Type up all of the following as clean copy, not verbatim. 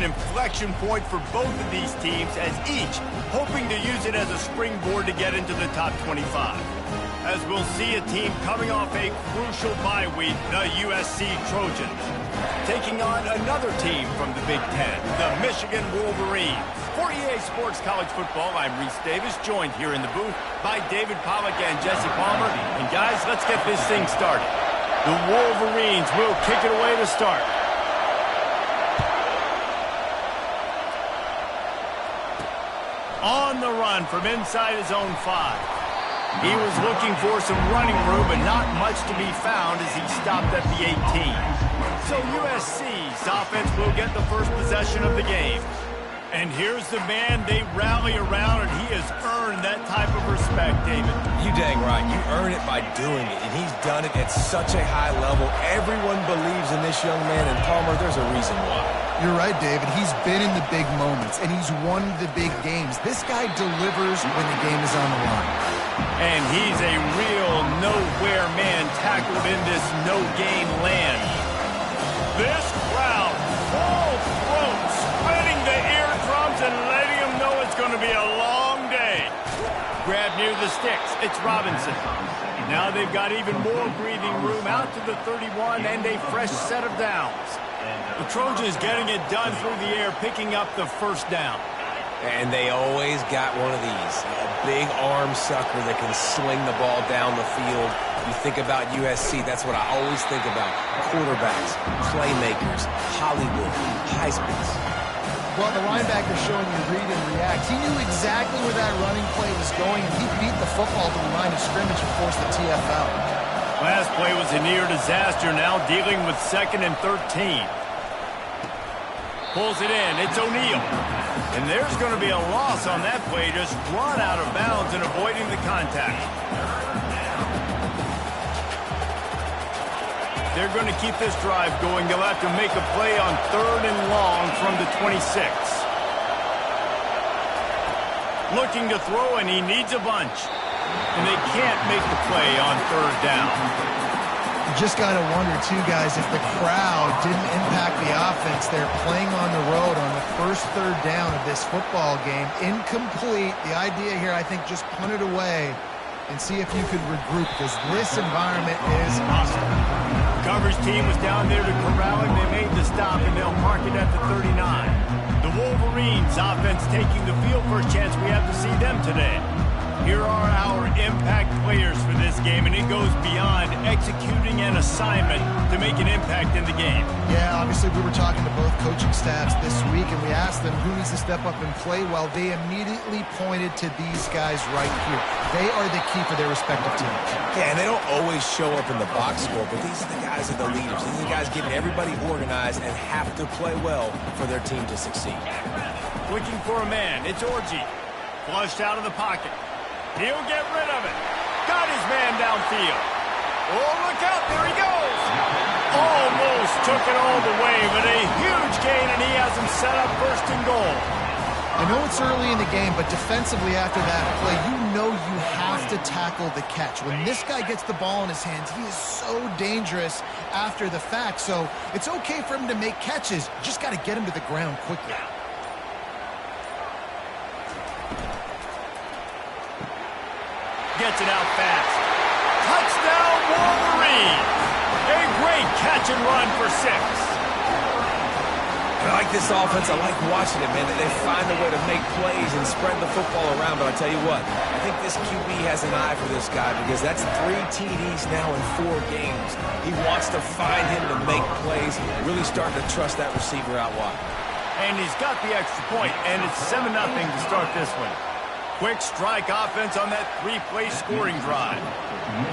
inflection point for both of these teams, as each hoping to use it as a springboard to get into the top 25. As we'll see a team coming off a crucial bye week, the USC Trojans, taking on another team from the Big Ten, the Michigan Wolverines. For EA Sports College Football, I'm Reese Davis, joined here in the booth by David Pollack and Jesse Palmer. And guys, let's get this thing started. The Wolverines will kick it away to start. On the run from inside his own 5. He was looking for some running room, but not much to be found as he stopped at the 18. So USC's offense will get the first possession of the game. And here's the man they rally around, and he has earned that type of respect, David. You dang right. You earn it by doing it, and he's done it at such a high level. Everyone believes in this young man, and Palmer, there's a reason why. You're right, David. He's been in the big moments, and he's won the big games. This guy delivers when the game is on the line. And he's a real nowhere man tackled in this no-gain land. This crowd, full throat, splitting the eardrums and letting them know it's going to be a long day. Grab near the sticks. It's Robinson. Now they've got even more breathing room out to the 31 and a fresh set of downs. The Trojans getting it done through the air, picking up the first down. And they always got one of these, a big arm sucker that can sling the ball down the field. You think about USC, that's what I always think about. Quarterbacks, playmakers, Hollywood, Heismans. Well, the linebacker showing you read and react. He knew exactly where that running play was going, and he beat the football to the line of scrimmage and forced the TFL. Last play was a near disaster, now dealing with 2nd and 13. Pulls it in. It's O'Neal. And there's going to be a loss on that play, just run out of bounds and avoiding the contact. They're going to keep this drive going. They'll have to make a play on 3rd and long from the 26. Looking to throw, and he needs a bunch. And they can't make the play on 3rd down. You just got to wonder, too, guys, if the crowd didn't impact the offense. They're playing on the road on the first 3rd down of this football game. Incomplete. The idea here, I think, just punt it away and see if you could regroup, because this environment is hostile. The coverage team was down there to corral him. They made the stop, and they'll park it at the 39. The Wolverines offense taking the field. First chance we have to see them today. Here are our impact players for this game, and it goes beyond executing an assignment to make an impact in the game. Yeah, obviously we were talking to both coaching staffs this week, and we asked them who needs to step up and play well. They immediately pointed to these guys right here. They are the key for their respective teams. Yeah, and they don't always show up in the box score, but these are the guys that are the leaders. These are the guys getting everybody organized and have to play well for their team to succeed. Looking for a man. It's Orji. Flushed out of the pocket. He'll get rid of it. Got his man downfield. Oh, look out. There he goes. Almost took it all the way, but a huge gain, and he has him set up 1st and goal. I know it's early in the game, but defensively after that play, you know you have to tackle the catch. When this guy gets the ball in his hands, he is so dangerous after the fact. So it's okay for him to make catches. You just got to get him to the ground quickly. Gets it out fast. Touchdown, Wolverine! A great catch and run for 6. I like this offense. I like watching it, man. They find a way to make plays and spread the football around. But I tell you what, I think this QB has an eye for this guy, because that's 3 TDs now in 4 games. He wants to find him to make plays, really starting to trust that receiver out wide. And he's got the extra point, and it's 7-0 to start this one. Quick strike offense on that 3-play scoring drive.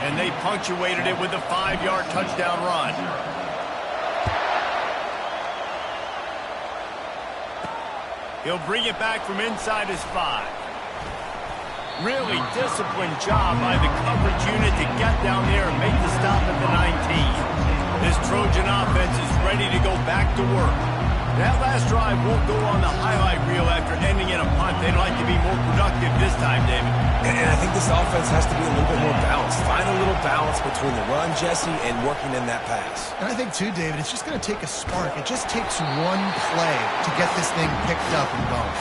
And they punctuated it with a 5-yard touchdown run. He'll bring it back from inside his 5. Really disciplined job by the coverage unit to get down there and make the stop at the 19. This Trojan offense is ready to go back to work. That last drive won't go on the highlight reel after ending in a punt. They'd like to be more productive this time, David. And I think this offense has to be a little bit more balanced. Find a little balance between the run, Jesse, and working in that pass. And I think, too, David, it's just going to take a spark. It just takes one play to get this thing picked up and going.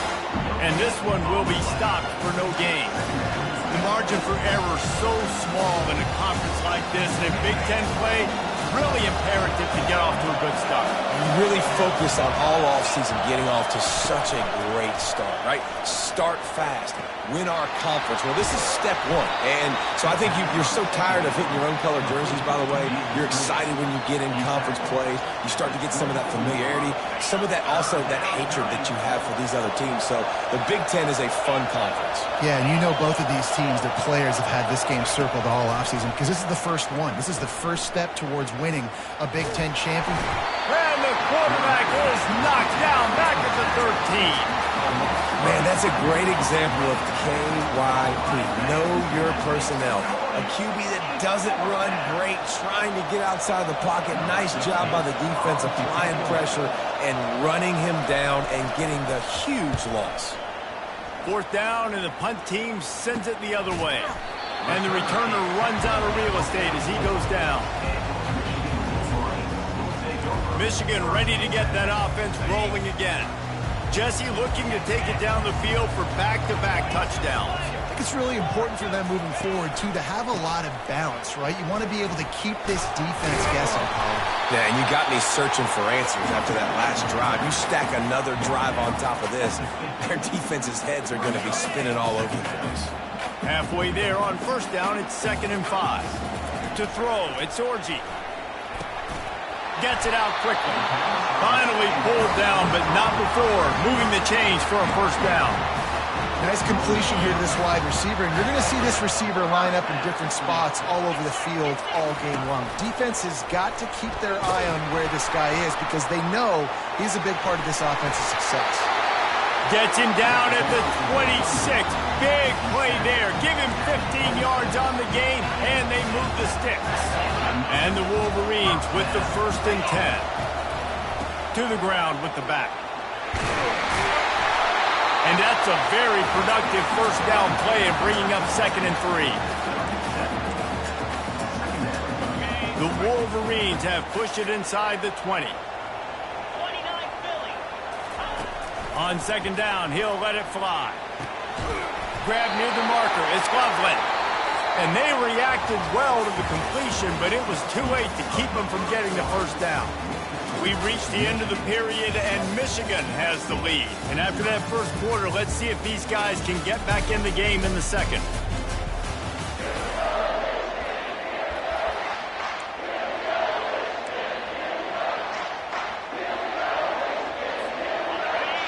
And this one will be stopped for no gain. The margin for error so small in a conference like this, and a Big Ten play, really imperative to get off to a good start. You really focus on all offseason getting off to such a great start, right? Start fast. Win our conference. Well, this is step one. And so I think you're so tired of hitting your own color jerseys, by the way. You're excited when you get in conference plays. You start to get some of that familiarity, some of that also that hatred that you have for these other teams. So the Big Ten is a fun conference. Yeah, and you know both of these teams, their players have had this game circled all offseason because this is the first one. This is the first step towards winning a Big Ten championship. And the quarterback is knocked down back at the 13. Man, that's a great example of KYP. Know your personnel. A QB that doesn't run great, trying to get outside the pocket. Nice job by the defense applying pressure and running him down and getting the huge loss. Fourth down, and the punt team sends it the other way. And the returner runs out of real estate as he goes down. Michigan ready to get that offense rolling again. Jesse looking to take it down the field for back-to-back touchdowns. I think it's really important for them moving forward, too, to have a lot of balance, right? You want to be able to keep this defense guessing, Paul. Yeah, and you got me searching for answers after that last drive. You stack another drive on top of this, their defense's heads are going to be spinning all over the place. Halfway there on first down, it's 2nd and 5. To throw, it's Orji. Gets it out quickly. Finally pulled down, but not before moving the chains for a first down. Nice completion here to this wide receiver, and you're going to see this receiver line up in different spots all over the field all game long. Defense has got to keep their eye on where this guy is because they know he's a big part of this offense's success. Gets him down at the 26. Big play there. Give him 15 yards on the game, and they move the sticks. And the Wolverines with the 1st and 10. To the ground with the back. And that's a very productive first down play and bringing up 2nd and 3. The Wolverines have pushed it inside the 20. On 2nd down, he'll let it fly. Grab near the marker, it's Loveland. And they reacted well to the completion, but it was too late to keep them from getting the first down. We've reached the end of the period, and Michigan has the lead. And after that first quarter, let's see if these guys can get back in the game in the second.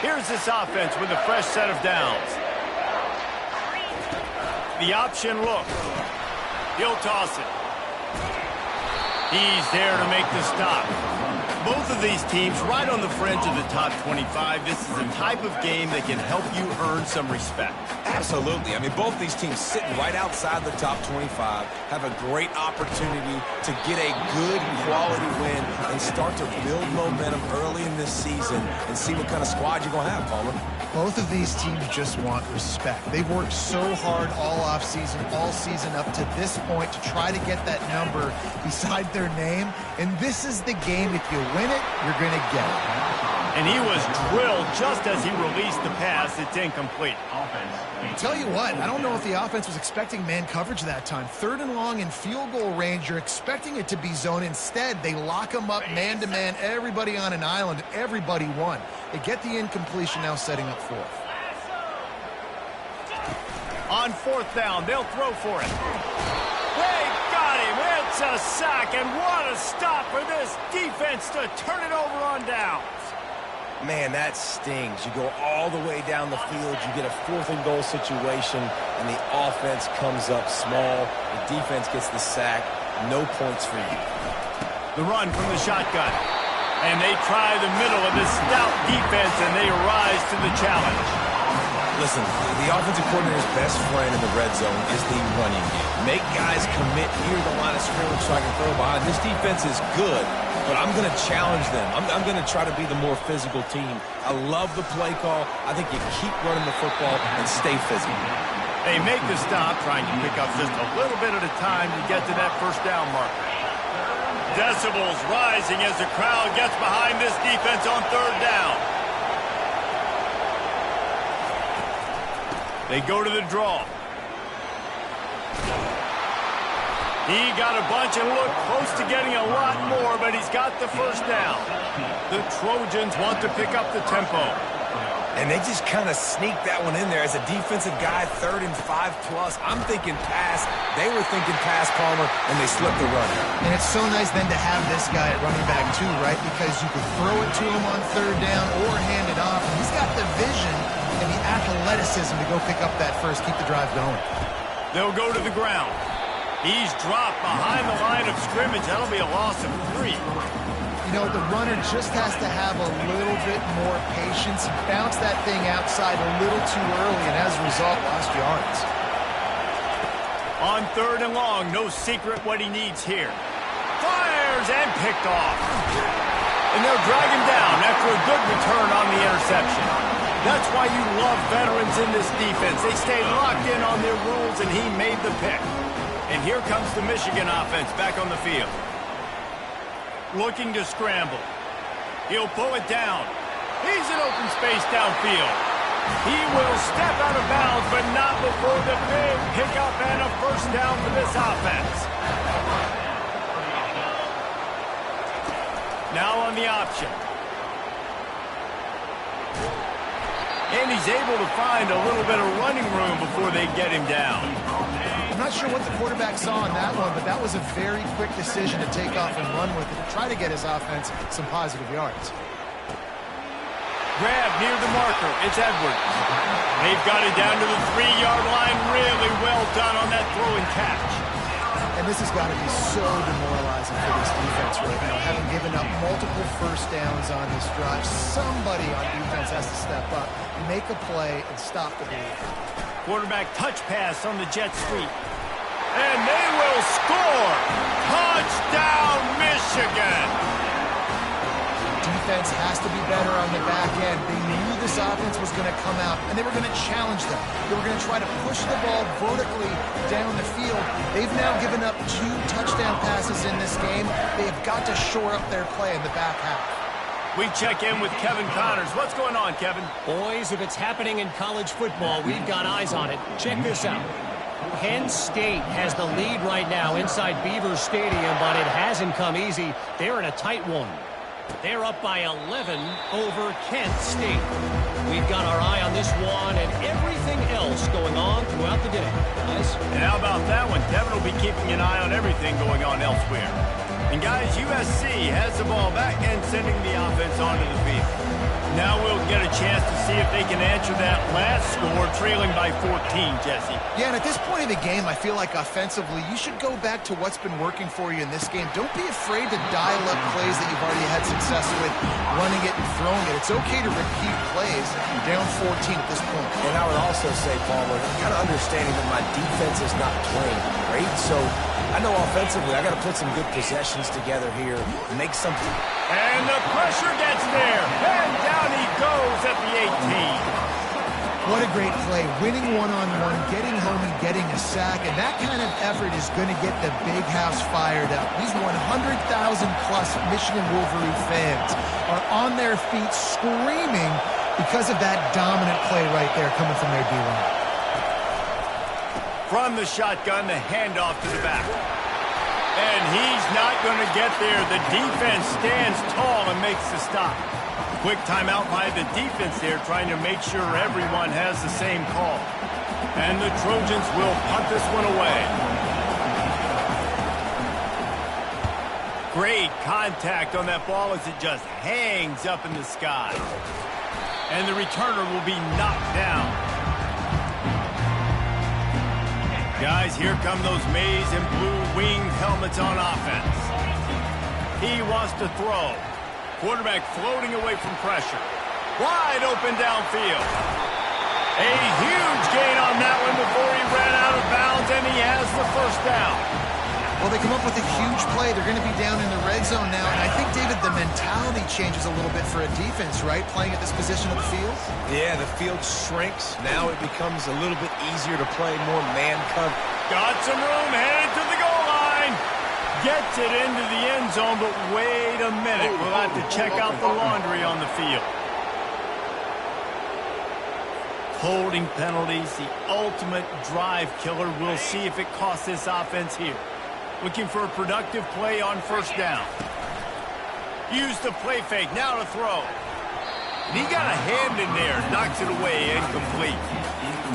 Here's this offense with a fresh set of downs. The option look. He'll toss it. He's there to make the stop. Both of these teams right on the fringe of the top 25. This is the type of game that can help you earn some respect. Absolutely. I mean, both these teams sitting right outside the top 25 have a great opportunity to get a good quality win and start to build momentum early in this season and see what kind of squad you're going to have, Palmer. Both of these teams just want respect. They've worked so hard all offseason, all season up to this point to try to get that number beside their name. And this is the game. If you win it, you're going to get it. And he was drilled just as he released the pass. It's incomplete. Tell you what, I don't know if the offense was expecting man coverage that time. 3rd and long in field goal range, you're expecting it to be zone. Instead, they lock them up man-to-man, everybody on an island, everybody won. They get the incompletion, now setting up 4th. On 4th down, they'll throw for it. They got him. It's a sack, and what a stop for this defense to turn it over on downs. Man, that stings. You go all the way down the field, you get a 4th and goal situation, and the offense comes up small. The defense gets the sack. No points for you. The run from the shotgun. And they try the middle of this stout defense, and they rise to the challenge. Listen, the offensive coordinator's best friend in the red zone is the running game. Make guys commit near the line of scrimmage so I can throw behind. This defense is good, but I'm going to challenge them. I'm going to try to be the more physical team. I love the play call. I think you keep running the football and stay physical. They make the stop, trying to pick up just a little bit at a time to get to that first down marker. Decibels rising as the crowd gets behind this defense on third down. They go to the draw. He got a bunch and looked close to getting a lot more, but he's got the first down. The Trojans want to pick up the tempo. And they just kind of sneaked that one in there as a defensive guy, 3rd and 5+. I'm thinking pass. They were thinking pass, Palmer, and they slipped the run. And it's so nice then to have this guy at running back too, right? Because you could throw it to him on third down or hand it off. And he's got the vision and the athleticism to go pick up that first, keep the drive going. They'll go to the ground. He's dropped behind the line of scrimmage. That'll be a loss of 3. You know, the runner just has to have a little bit more patience. Bounce that thing outside a little too early, and as a result, lost yards. On 3rd and long, no secret what he needs here. Fires and picked off. And they'll drag him down after a good return on the interception. That's why you love veterans in this defense. They stay locked in on their rules, and he made the pick. And here comes the Michigan offense back on the field. Looking to scramble. He'll pull it down. He's in open space downfield. He will step out of bounds, but not before the big pickup and a first down for this offense. Now on the option. And he's able to find a little bit of running room before they get him down. I'm not sure what the quarterback saw in that one, but that was a very quick decision to take off and run with it to try to get his offense some positive yards. Grab near the marker. It's Edwards. They've got it down to the 3-yard line. Really well done on that throw and catch. And this has got to be so demoralizing for this defense right now, having given up multiple first downs on this drive. Somebody on defense has to step up, make a play, and stop the bleed. Quarterback touch pass on the jet sweep. And they will score! Touchdown, Michigan! Defense has to be better on the back end. They knew this offense was going to come out, and they were going to challenge them. They were going to try to push the ball vertically down the field. They've now given up 2 touchdown passes in this game. They've got to shore up their play in the back half. We check in with Kevin Connors. What's going on, Kevin? Boys, if it's happening in college football, we've got eyes on it. Check this out. Penn State has the lead right now inside Beaver Stadium, but it hasn't come easy. They're in a tight one. They're up by 11 over Kent State. We've got our eye on this one and everything else going on throughout the day. Guys? And how about that one? Kevin will be keeping an eye on everything going on elsewhere. And guys, USC has the ball back and sending the offense onto the field. Now we'll get a chance to see if they can answer that last score, trailing by 14, Jesse. Yeah, and at this point in the game, I feel like offensively, you should go back to what's been working for you in this game. Don't be afraid to dial up plays that you've already had success with, running it and throwing it. It's okay to repeat plays down 14 at this point. And I would also say, Palmer, kind of understanding that my defense is not playing great, so I know offensively I got to put some good possessions together here, make something. And the pressure gets there, and down he goes at the 18. What a great play, winning one-on-one, getting home and getting a sack, and that kind of effort is going to get the big house fired up. These 100,000-plus Michigan Wolverine fans are on their feet screaming because of that dominant play right there coming from their D-line. From the shotgun, the handoff to the back. And he's not going to get there. The defense stands tall and makes the stop. Quick timeout by the defense there, trying to make sure everyone has the same call. And the Trojans will punt this one away. Great contact on that ball as it just hangs up in the sky. And the returner will be knocked down. Guys, here come those maize and blue winged helmets on offense. He wants to throw. Quarterback floating away from pressure. Wide open downfield. A huge gain on that one before he ran out of bounds, and he has the first down. Well, they come up with a huge play. They're going to be down in the red zone now, and I think, David, the mentality changes a little bit for a defense, right, playing at this position of the field? Yeah, the field shrinks. Now it becomes a little bit easier to play more man cover. Got some room, headed to the goal line. Gets it into the end zone, but wait a minute. We'll have to check out the laundry on the field. Holding penalties, the ultimate drive killer. We'll see if it costs this offense here. Looking for a productive play on first down. Use the play fake, now to throw. And he got a hand in there, knocks it away, incomplete.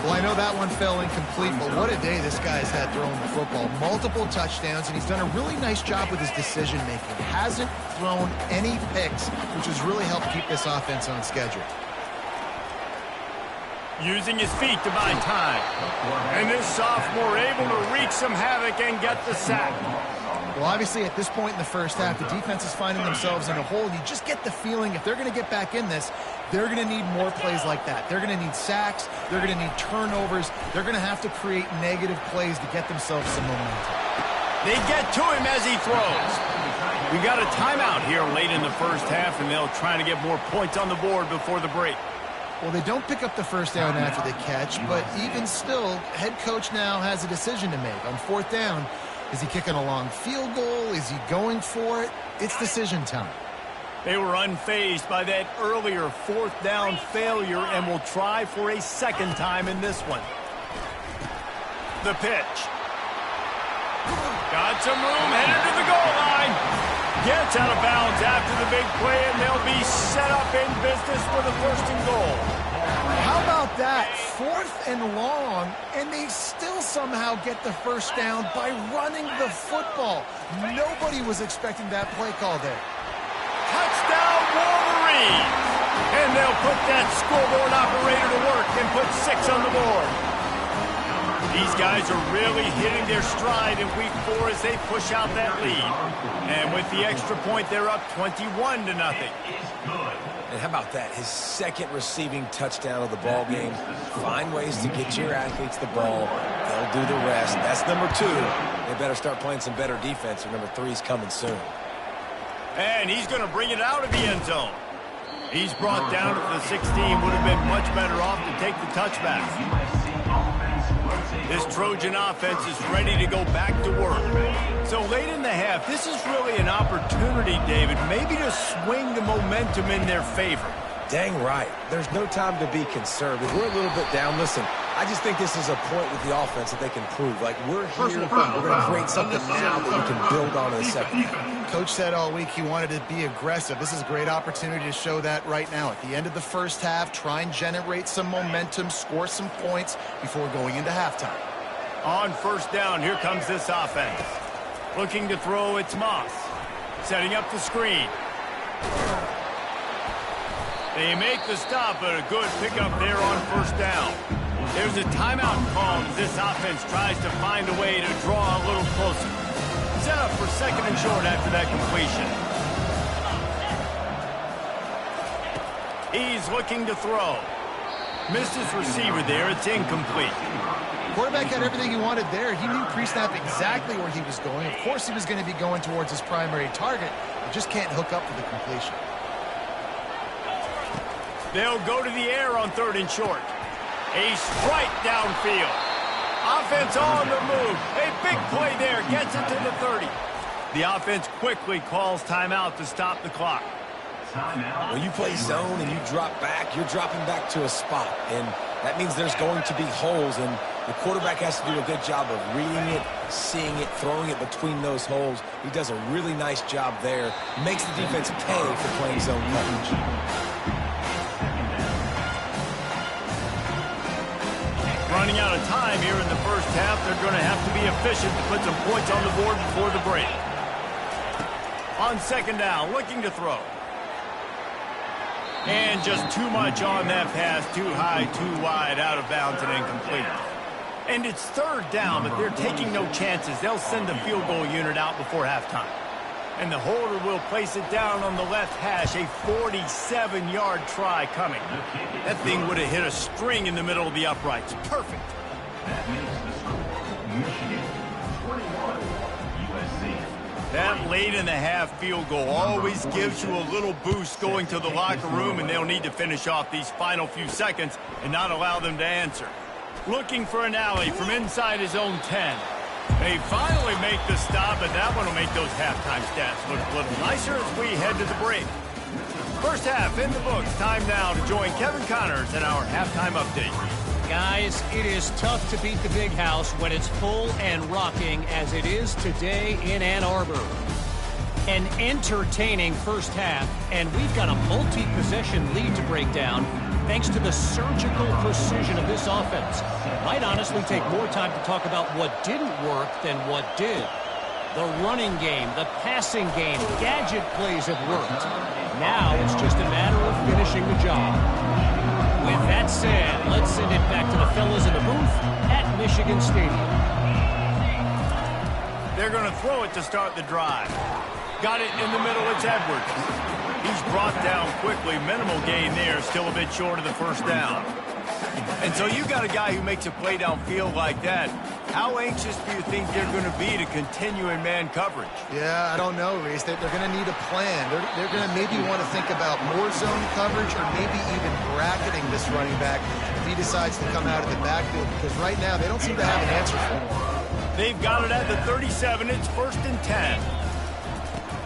Well, I know that one fell incomplete, but what a day this guy's had throwing the football. Multiple touchdowns, and he's done a really nice job with his decision-making. Hasn't thrown any picks, which has really helped keep this offense on schedule. Using his feet to buy time. And this sophomore able to wreak some havoc and get the sack. Well, obviously, at this point in the first half, the defense is finding themselves in a hole. You just get the feeling if they're going to get back in this, they're going to need more plays like that. They're going to need sacks. They're going to need turnovers. They're going to have to create negative plays to get themselves some momentum. They get to him as he throws. We got a timeout here late in the first half, and they'll try to get more points on the board before the break. Well, they don't pick up the first down after the catch, but even still, head coach now has a decision to make. On fourth down, is he kicking a long field goal? Is he going for it? It's decision time. They were unfazed by that earlier fourth down failure and will try for a second time in this one. The pitch. Got some room, headed to the goal line. Gets out of bounds after the big play, and they'll be set up in business with a first and goal. How about that? Fourth and long, and they still somehow get the first down by running the football. Nobody was expecting that play call there. Touchdown, Wolverines! And they'll put that scoreboard operator to work and put 6 on the board. These guys are really hitting their stride in week 4 as they push out that lead. And with the extra point, they're up 21-0. And how about that? His second receiving touchdown of the ball game. Find ways to get your athletes the ball. They'll do the rest. That's number 2. They better start playing some better defense, or number 3's coming soon. And he's going to bring it out of the end zone. He's brought down to the 16. Would have been much better off to take the touchback. This Trojan offense is ready to go back to work. So late in the half, this is really an opportunity, David, maybe to swing the momentum in their favor. Dang right. There's no time to be conservative. We're a little bit down. Listen, I just think this is a point with the offense that they can prove. Like, we're here, we're going to create something now that we can build on in the second half. Coach said all week he wanted to be aggressive. This is a great opportunity to show that right now. At the end of the first half, try and generate some momentum, score some points before going into halftime. On first down, here comes this offense. Looking to throw, it's Moss. Setting up the screen. They make the stop, but a good pickup there on first down. There's a timeout called as this offense tries to find a way to draw a little closer. Set up for second and short after that completion. He's looking to throw. Missed his receiver there. It's incomplete. Quarterback had everything he wanted there. He knew pre-snap exactly where he was going. Of course he was going to be going towards his primary target. He just can't hook up for the completion. They'll go to the air on third and short. A strike downfield. Offense on the move. A big play there. Gets it to the 30. The offense quickly calls timeout to stop the clock. When you play zone and you drop back, you're dropping back to a spot. And that means there's going to be holes. And the quarterback has to do a good job of reading it, seeing it, throwing it between those holes. He does a really nice job there. Makes the defense pay for playing zone coverage. Running out of time here in the first half. They're going to have to be efficient to put some points on the board before the break. On second down, looking to throw. And just too much on that pass. Too high, too wide, out of bounds, and incomplete. And it's third down, but they're taking no chances. They'll send the field goal unit out before halftime. And the holder will place it down on the left hash. A 47-yard try coming. That thing would have hit a string in the middle of the uprights. Perfect. That makes the score Michigan 21, USC. That late in the half field goal always gives you a little boost going to the locker room, and they'll need to finish off these final few seconds and not allow them to answer. Looking for an alley from inside his own 10. They finally make the stop, but that one will make those halftime stats look a little nicer as we head to the break. First half in the books. Time now to join Kevin Connors in our halftime update. Guys, it is tough to beat the big house when it's full and rocking as it is today in Ann Arbor. An entertaining first half, and we've got a multi-possession lead to break down thanks to the surgical precision of this offense. Might honestly take more time to talk about what didn't work than what did. The running game, the passing game, gadget plays have worked. Now it's just a matter of finishing the job. With that said, let's send it back to the fellas in the booth at Michigan Stadium. They're going to throw it to start the drive. Got it in the middle. It's Edwards. He's brought down quickly. Minimal gain there. Still a bit short of the first down. And so you got a guy who makes a play downfield like that. How anxious do you think they're going to be to continue in man coverage? Yeah, I don't know, Reese. They're going to need a plan. They're going to maybe want to think about more zone coverage or maybe even bracketing this running back if he decides to come out of the backfield, because right now they don't seem to have an answer for him. They've got it at the 37. It's 1st and 10.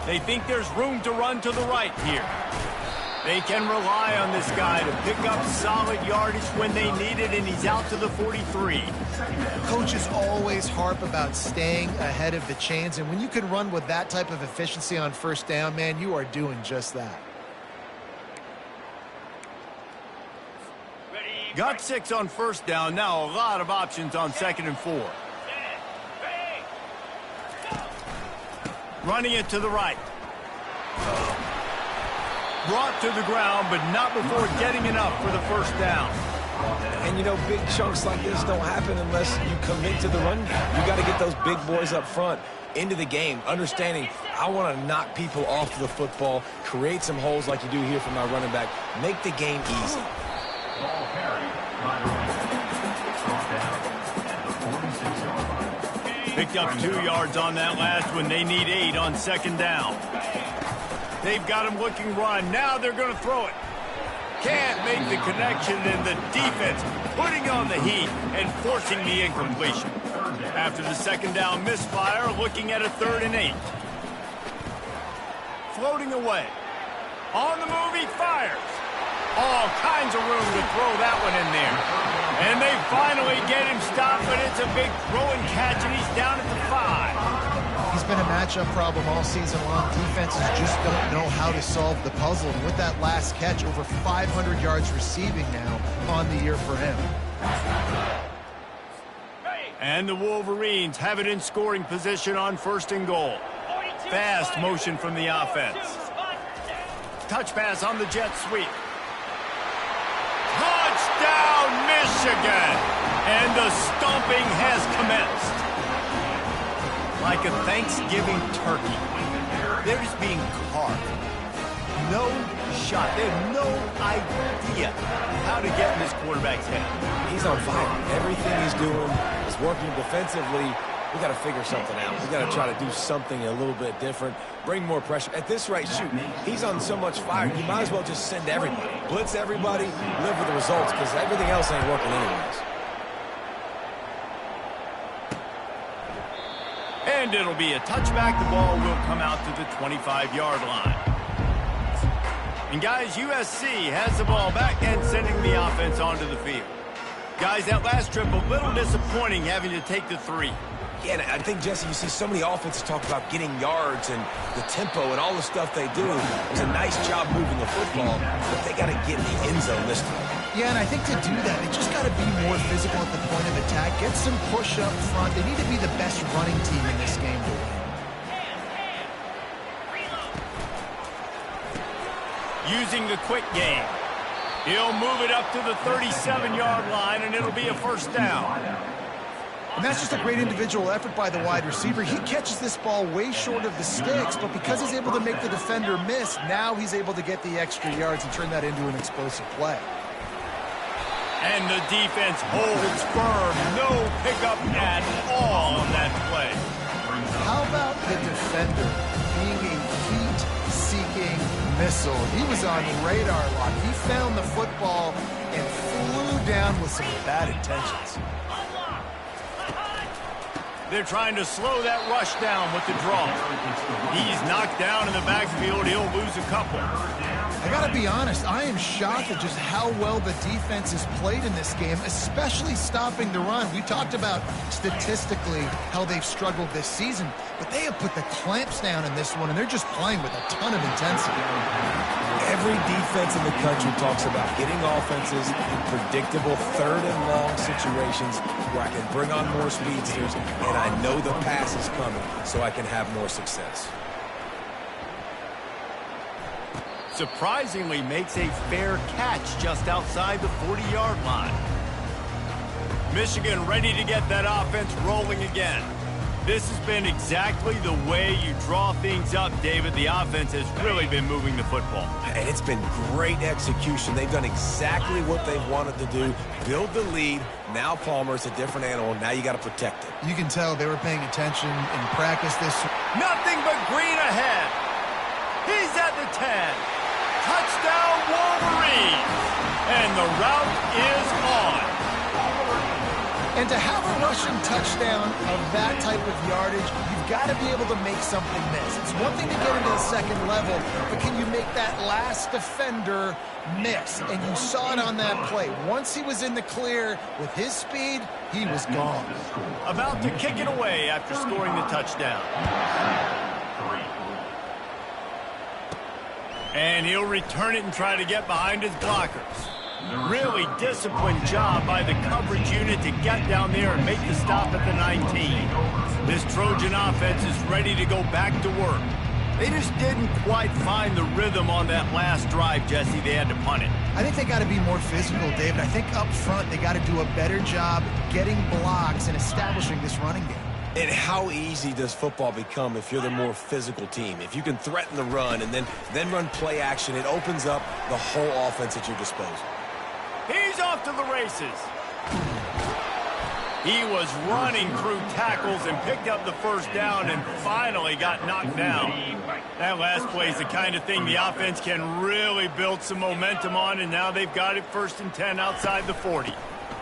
They think there's room to run to the right here. They can rely on this guy to pick up solid yardage when they need it, and he's out to the 43. Coaches always harp about staying ahead of the chains, and when you can run with that type of efficiency on first down, man, you are doing just that. Got 6 on first down. Now a lot of options on 2nd and 4. Running it to the right. Brought to the ground, but not before getting enough for the first down. And, you know, big chunks like this don't happen unless you commit to the run. You got to get those big boys up front into the game, understanding I want to knock people off the football, create some holes like you do here for my running back, make the game easy. Ball carried by brought down at the 46-yard line. Picked up 2 yards on that last one. They need 8 on 2nd down. They've got him looking run. Now they're going to throw it. Can't make the connection, and the defense putting on the heat and forcing the incompletion. After the 2nd down misfire, looking at a 3rd and 8. Floating away. On the move, he fires. All kinds of room to throw that one in there. And they finally get him stopped, but it's a big throw and catch, and he's down at the 5. He's been a matchup problem all season long. Defenses just don't know how to solve the puzzle. And with that last catch, over 500 yards receiving now on the year for him. And the Wolverines have it in scoring position on 1st and goal. Fast motion from the offense. Touch pass on the jet sweep. Touchdown, Michigan! And the stomping has commenced. Like a Thanksgiving turkey. They're just being carved. No shot. They have no idea how to get in this quarterback's head. He's on fire. Everything he's doing is working defensively. We got to figure something out. We got to try to do something a little bit different. Bring more pressure. At this rate, shoot, he's on so much fire, you might as well just send everybody. Blitz everybody, live with the results, because everything else ain't working anyways. And it'll be a touchback. The ball will come out to the 25-yard line. And guys, USC has the ball back and sending the offense onto the field. Guys, that last trip, a little disappointing having to take the 3. Yeah, and I think, Jesse, you see so many offenses talk about getting yards and the tempo and all the stuff they do. It was a nice job moving the football, but they got to get in the end zone this time. Yeah, and I think to do that, they just got to be more physical at the point of attack, get some push up front. They need to be the best running team in this game to win. Using the quick game. He'll move it up to the 37-yard line, and it'll be a first down. And that's just a great individual effort by the wide receiver. He catches this ball way short of the sticks, but because he's able to make the defender miss, now he's able to get the extra yards and turn that into an explosive play. And the defense holds firm. No pickup at all on that play. How about the defender being a heat-seeking missile? He was on radar lock. He found the football and flew down with some bad intentions. They're trying to slow that rush down with the draw. He's knocked down in the backfield. He'll lose a couple. I got to be honest, I am shocked at just how well the defense has played in this game, especially stopping the run. We talked about statistically how they've struggled this season, but they have put the clamps down in this one, and they're just playing with a ton of intensity. Every defense in the country talks about getting offenses in predictable third and long situations where I can bring on more speedsters and I know the pass is coming so I can have more success. Surprisingly makes a fair catch just outside the 40-yard line. Michigan ready to get that offense rolling again. This has been exactly the way you draw things up, David. The offense has really been moving the football. And it's been great execution. They've done exactly what they've wanted to do. Build the lead. Now Palmer's a different animal. Now you got to protect it. You can tell they were paying attention in practice this. Nothing but green ahead. He's at the 10. Touchdown Wolverines. And the route is on. And to have a rushing touchdown of that type of yardage, you've got to be able to make something miss. It's one thing to get into the second level, but can you make that last defender miss? And you saw it on that play. Once he was in the clear with his speed, he was gone. About to kick it away after scoring the touchdown. And he'll return it and try to get behind his blockers. Really disciplined job by the coverage unit to get down there and make the stop at the 19. This Trojan offense is ready to go back to work. They just didn't quite find the rhythm on that last drive, Jesse. They had to punt it. I think they got to be more physical, David. I think up front they got to do a better job getting blocks and establishing this running game. And how easy does football become if you're the more physical team? If you can threaten the run and then run play action, it opens up the whole offense at your disposal. He's off to the races. He was running through tackles and picked up the first down and finally got knocked down. That last play is the kind of thing the offense can really build some momentum on, and now they've got it 1st and 10 outside the 40.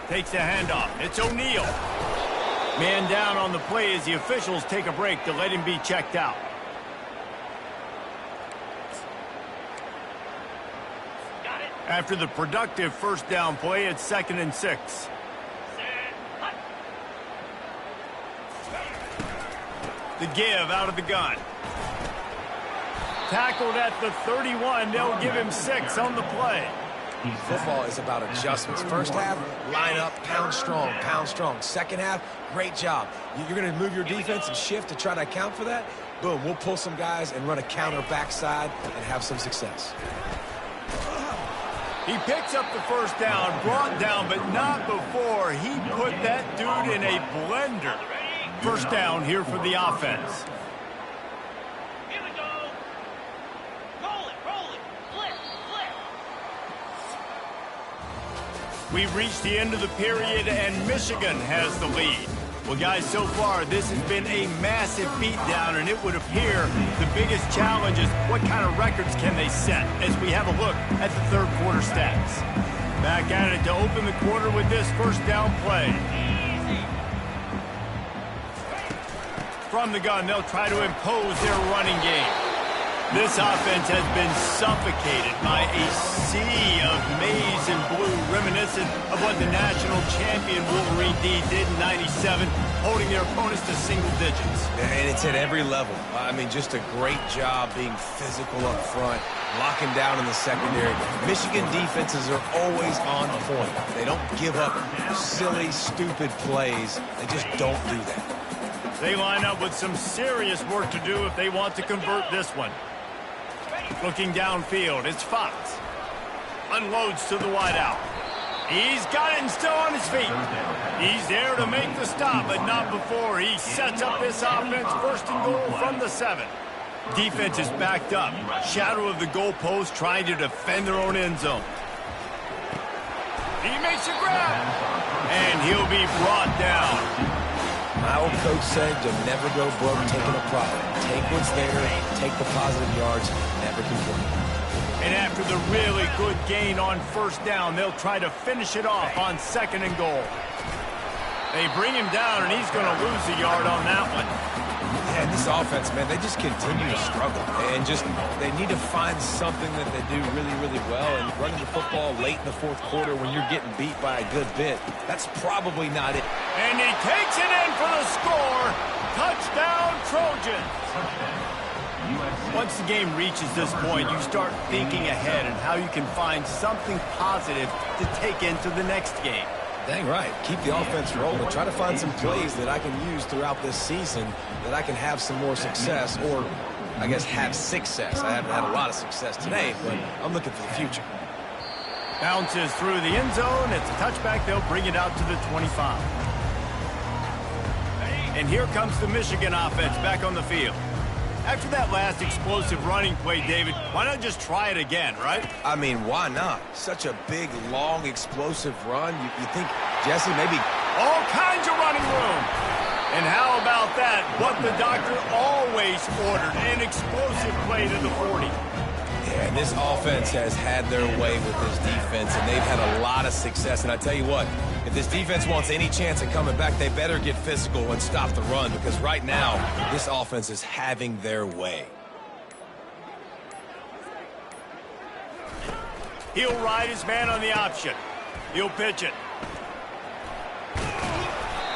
Takes the handoff. It's O'Neal. Man down on the play as the officials take a break to let him be checked out. After the productive first down play, it's 2nd and 6. The give out of the gun. Tackled at the 31. They'll give him 6 on the play. Football is about adjustments. First half, line up, pound strong, pound strong. Second half, great job. You're going to move your defense and shift to try to account for that. Boom, we'll pull some guys and run a counter backside and have some success. He picks up the first down, brought down, but not before he put that dude in a blender. First down here for the offense. Here we go. Roll it, flip. We've reached the end of the period, and Michigan has the lead. Well, guys, so far, this has been a massive beatdown, and it would appear the biggest challenge is what kind of records can they set as we have a look at the third quarter stats. Back at it to open the quarter with this first down play. From the gun, they'll try to impose their running game. This offense has been suffocated by a sea of maize and blue, reminiscent of what the national champion Wolverine D did in '97, holding their opponents to single digits. And it's at every level. I mean, just a great job being physical up front, locking down in the secondary. Michigan defenses are always on point. They don't give up silly, stupid plays. They just don't do that. They line up with some serious work to do if they want to convert this one. Looking downfield, it's Fox. Unloads to the wideout. He's got it and still on his feet. He's there to make the stop, but not before he sets up this offense. First and goal from the 7. Defense is backed up. Shadow of the goalpost trying to defend their own end zone. He makes a grab. And he'll be brought down. My old coach said you'll never go broke taking a profit. Take what's there, take the positive yards, never complain. And after the really good gain on first down, they'll try to finish it off on 2nd and goal. They bring him down, and he's going to lose a yard on that one. Yeah, this offense, man, they just continue to struggle. And they need to find something that they do really, really well. And running the football late in the 4th quarter when you're getting beat by a good bit, that's probably not it. And he takes it in for the score. Touchdown, Trojans. Once the game reaches this point, you start thinking ahead and how you can find something positive to take into the next game. Dang right. Keep the offense rolling. Try to find some plays that I can use throughout this season that I can have some more success, or I guess have success. I haven't had a lot of success today, but I'm looking for the future. Bounces through the end zone. It's a touchback. They'll bring it out to the 25. And here comes the Michigan offense back on the field. After that last explosive running play, David, why not just try it again, right? I mean, why not? Such a big, long, explosive run. You think, Jesse, maybe... All kinds of running room. And how about that? What the doctor always ordered, an explosive play to the 40. Yeah, and this offense has had their way with this defense, and they've had a lot of success. And I tell you what, if this defense wants any chance of coming back, they better get physical and stop the run, because right now, this offense is having their way. He'll ride his man on the option. He'll pitch it.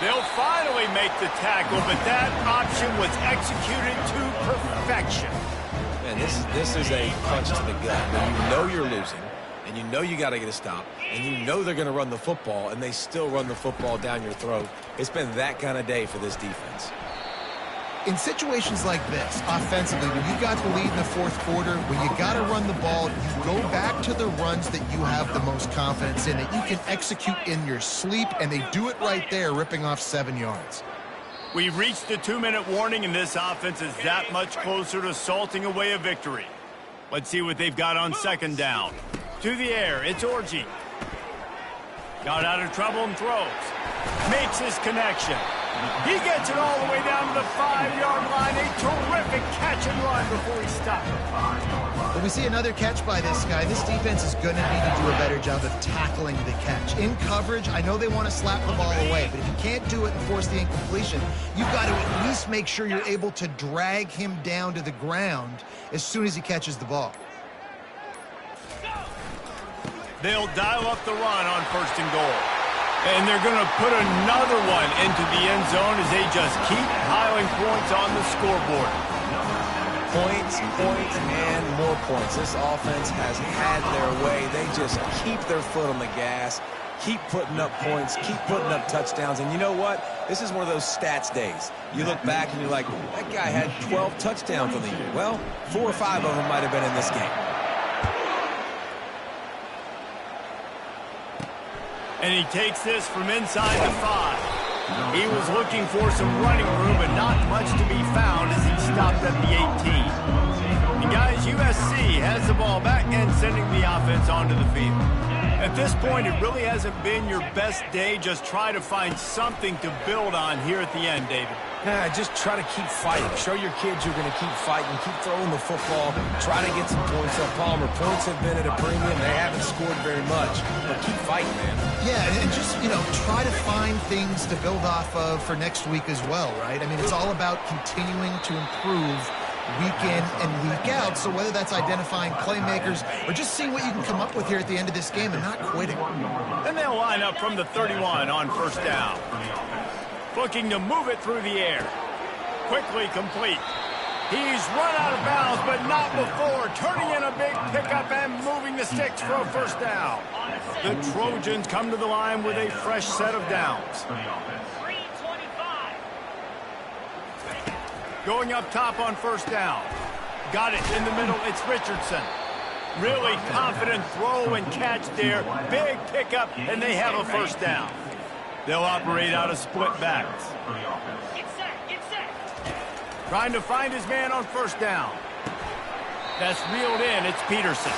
They'll finally make the tackle, but that option was executed to perfection. Man, this is a punch to the gut. When you know you're losing, and you know you got to get a stop, and you know they're going to run the football, and they still run the football down your throat. It's been that kind of day for this defense. In situations like this, offensively, when you got the lead in the 4th quarter, when you got to run the ball, you go back to the runs that you have the most confidence in, that you can execute in your sleep, and they do it right there, ripping off 7 yards. We've reached the 2-minute warning, and this offense is that much closer to salting away a victory. Let's see what they've got on 2nd down. To the air, it's Orji. Got out of trouble and throws. Makes his connection. He gets it all the way down to the 5-yard line. A terrific catch and run before he stopped. When we see another catch by this guy, this defense is going to need to do a better job of tackling the catch. In coverage, I know they want to slap the ball away, but if you can't do it and force the incompletion, you've got to at least make sure you're able to drag him down to the ground as soon as he catches the ball. They'll dial up the run on 1st and goal. And they're going to put another one into the end zone as they just keep piling points on the scoreboard. Points, and more points. This offense has had their way. They just keep their foot on the gas, keep putting up points, keep putting up touchdowns. And you know what? This is one of those stats days. You look back and you're like, that guy had 12 touchdowns on the year. Well, 4 or 5 of them might have been in this game. And he takes this from inside the 5. He was looking for some running room, but not much to be found as he stopped at the 18. And guys, USC has the ball back and sending the offense onto the field. At this point, it really hasn't been your best day. Just try to find something to build on here at the end, David. Yeah, just try to keep fighting. Show your kids you're going to keep fighting. Keep throwing the football. Try to get some points up. Palmer, points have been at a premium. They haven't scored very much. But keep fighting, man. Yeah, and just, try to find things to build off of for next week as well, right? I mean, it's all about continuing to improve week in and week out. So whether that's identifying playmakers or just seeing what you can come up with here at the end of this game and not quitting. Then they'll line up from the 31 on 1st down. Looking to move it through the air. Quickly complete. He's run out of bounds, but not before. Turning in a big pickup and moving the sticks for a 1st down. The Trojans come to the line with a fresh set of downs. Going up top on 1st down. Got it in the middle. It's Richardson. Really confident throw and catch there. Big pickup, and they have a first down. They'll operate out of split backs. Get set, get set. Trying to find his man on first down. That's reeled in. It's Peterson.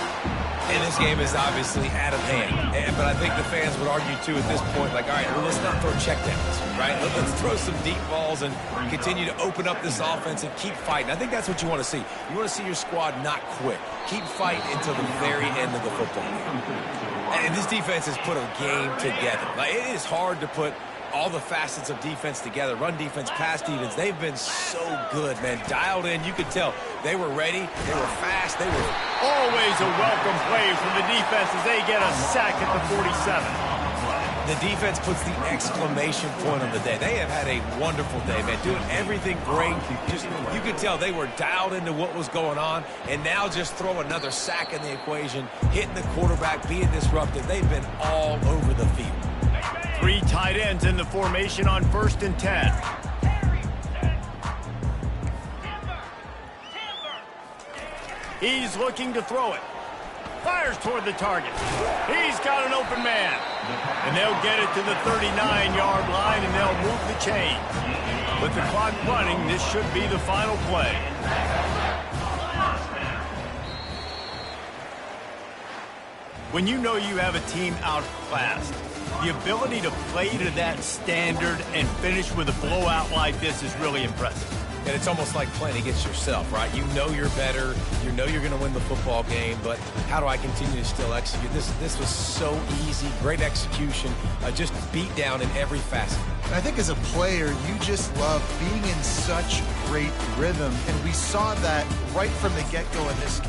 And this game is obviously out of hand. But I think the fans would argue, too, at this point, like, all right, well, let's not throw checkdowns, right? Let's throw some deep balls and continue to open up this offense and keep fighting. I think that's what you want to see. You want to see your squad not quit. Keep fighting until the very end of the football game. And this defense has put a game together. Like, it is hard to put all the facets of defense together. Run defense, pass defense. They've been so good, man. Dialed in. You could tell they were ready. They were fast. They were always a welcome play from the defense as they get a sack at the 47. The defense puts the exclamation point on the day. They have had a wonderful day, man. Doing everything great. Just, you could tell they were dialed into what was going on. And now just throw another sack in the equation, hitting the quarterback, being disruptive. They've been all over the field. 3 tight ends in the formation on 1st and 10. He's looking to throw it. Fires toward the target. He's got an open man. And they'll get it to the 39-yard line, and they'll move the chain. With the clock running, this should be the final play. When you know you have a team outclassed, the ability to play to that standard and finish with a blowout like this is really impressive. And it's almost like playing against yourself, right? You know you're better. You know you're going to win the football game, but how do I continue to still execute? This was so easy. Great execution. Just beat down in every facet. And I think as a player, you just love being in such great rhythm. And we saw that right from the get-go in this